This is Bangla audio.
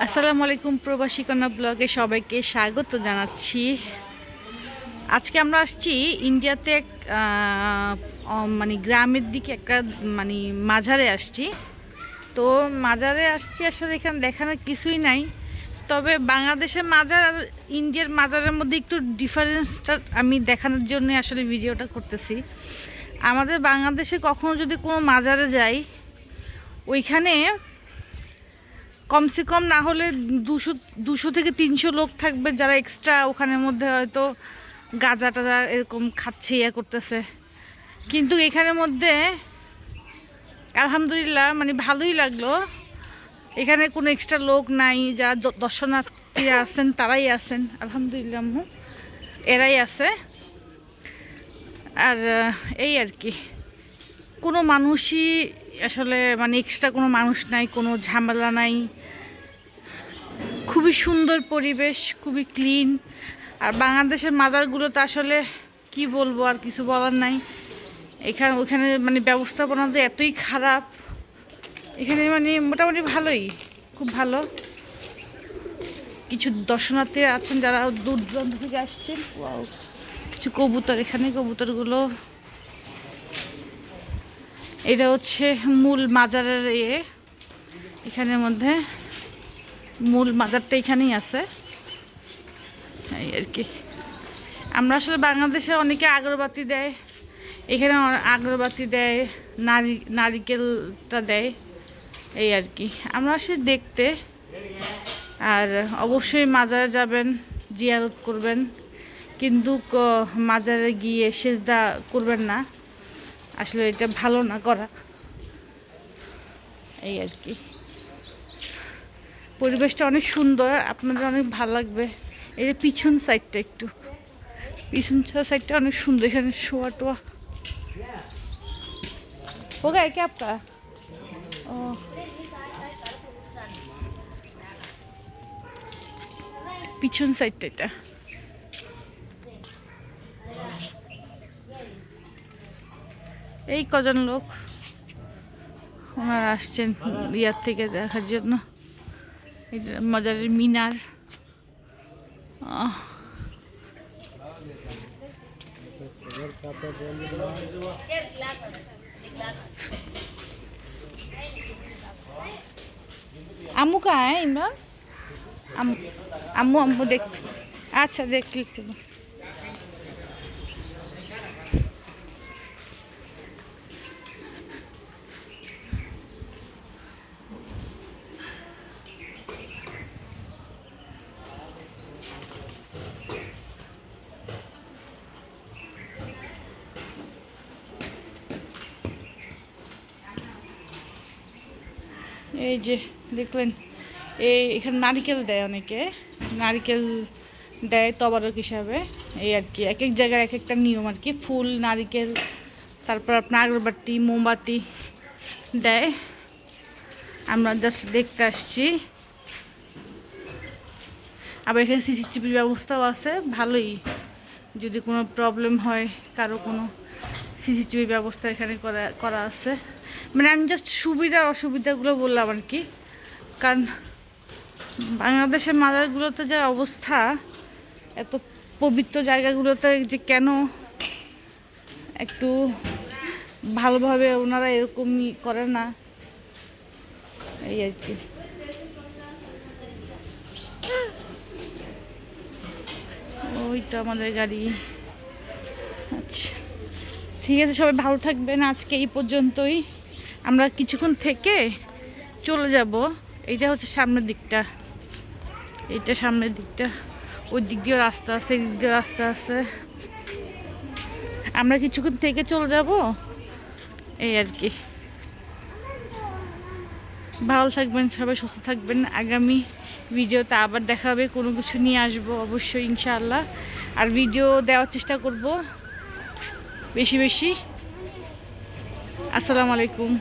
আসসালামু আলাইকুম, প্রবাসী কন্যা ব্লগে সবাইকে স্বাগত জানাচ্ছি। আজকে আমরা আসছি ইন্ডিয়াতে মানে গ্রামের দিকে একটা মানে মাজারে আসছি। তো মাজারে আসছি, আসলে এখানে দেখানোর কিছুই নাই। তবে বাংলাদেশের মাজার আর ইন্ডিয়ার মাজারের মধ্যে একটু ডিফারেন্সটা আমি দেখানোর জন্য আসলে ভিডিওটা করতেছি। আমাদের বাংলাদেশে কখনো যদি কোনো মাজারে যাই, ওইখানে কমসে কম না হলে 200 থেকে 300 লোক থাকবে, যারা এক্সট্রা ওখানের মধ্যে হয়তো গাঁজা টাজা এরকম খাচ্ছে, ইয়ে করতেছে। কিন্তু এখানের মধ্যে আলহামদুলিল্লাহ মানে ভালোই লাগলো। এখানে কোনো এক্সট্রা লোক নাই, যারা দর্শনার্থীরা আছেন তারাই আছেন, আলহামদুলিল্লাহ এরাই আছে। আর এই আর কি, কোনো মানুষই আসলে মানে এক্সট্রা কোনো মানুষ নাই, কোনো ঝামেলা নাই, খুবই সুন্দর পরিবেশ, খুবই ক্লিন। আর বাংলাদেশের মাজারগুলোতে আসলে কি বলবো, আর কিছু বলার নাই। ওখানে মানে ব্যবস্থাপনা যে এতই খারাপ, এখানে মানে মোটামুটি ভালোই, খুব ভালো। কিছু দর্শনার্থী আছেন যারা দূর দূরান্ত থেকে আসছেন। কিছু কবুতর, এখানে কবুতরগুলো, এটা হচ্ছে মূল মাজারের এখানের মধ্যে মূল মাজারটা এখানেই আছে, এই আর কি। আমরা আসলে বাংলাদেশে অনেকে আগরবাতি দেয়, এখানে আগরবাতি দেয়, নারিকেলটা দেয়, এই আর কি। আমরা আসলে দেখতে, আর অবশ্যই মাজারে যাবেন, জিয়ারত করবেন, কিন্তু মাজারে গিয়ে সেজদা করবেন না, আসলে এটা ভালো না করা, এই আর কি। পরিবেশটা অনেক সুন্দর, আপনাদের অনেক ভালো লাগবে। এই যে পিছন সাইডটা অনেক সুন্দর, এখানে শোয়া টোয়া হোগা কি আপকা ও। পিছন সাইডটা এটা, এই কজন লোক ওনারা আসছেন ইয়ার থেকে দেখার জন্য, এটা মাজারের মিনার। আম্মু কায় ইমরান, আম্মু দেখ, আচ্ছা দেখ লিখতে। এই যে দেখলেন, এখানে নারিকেল দেয়, অনেকে নারিকেল দেয় তবারক হিসাবে, এই আর কি। এক এক জায়গায় এক একটা নিয়ম আর কি, ফুল, নারিকেল, তারপর আপনার আগরবাতি, মোমবাতি দেয়। আমরা জাস্ট দেখতে আসছি। আবার এখানে সিসিটিভির ব্যবস্থাও আছে, ভালোই। যদি কোনো প্রবলেম হয় কারো, কোনো সিসিটিভির ব্যবস্থা এখানে করা আছে। মানে আমি জাস্ট সুবিধা অসুবিধাগুলো বললাম আর কি। কারণ বাংলাদেশের মাজারগুলোতে যে অবস্থা, এত পবিত্র জায়গাগুলোতে যে কেন একটু ভালোভাবে ওনারা এরকমই করে না, এই আর কি। ওই তো আমাদের গাড়ি। আচ্ছা ঠিক আছে, সবাই ভালো থাকবেন। আজকে এই পর্যন্তই, আমরা কিছুক্ষণ থেকে চলে যাব। এইটা হচ্ছে সামনের দিকটা, এইটা সামনের দিকটা, ওই দিক দিয়েও রাস্তা আছে, এই দিক দিয়েও রাস্তা আছে। আমরা কিছুক্ষণ থেকে চলে যাব, এই আর কি। ভালো থাকবেন সবাই, সুস্থ থাকবেন। আগামী ভিডিওতে আবার দেখা হবে, কোনো কিছু নিয়ে আসবো অবশ্যই ইনশাআল্লাহ। আর ভিডিও দেওয়ার চেষ্টা করব বেশি বেশি। আসসালামু আলাইকুম।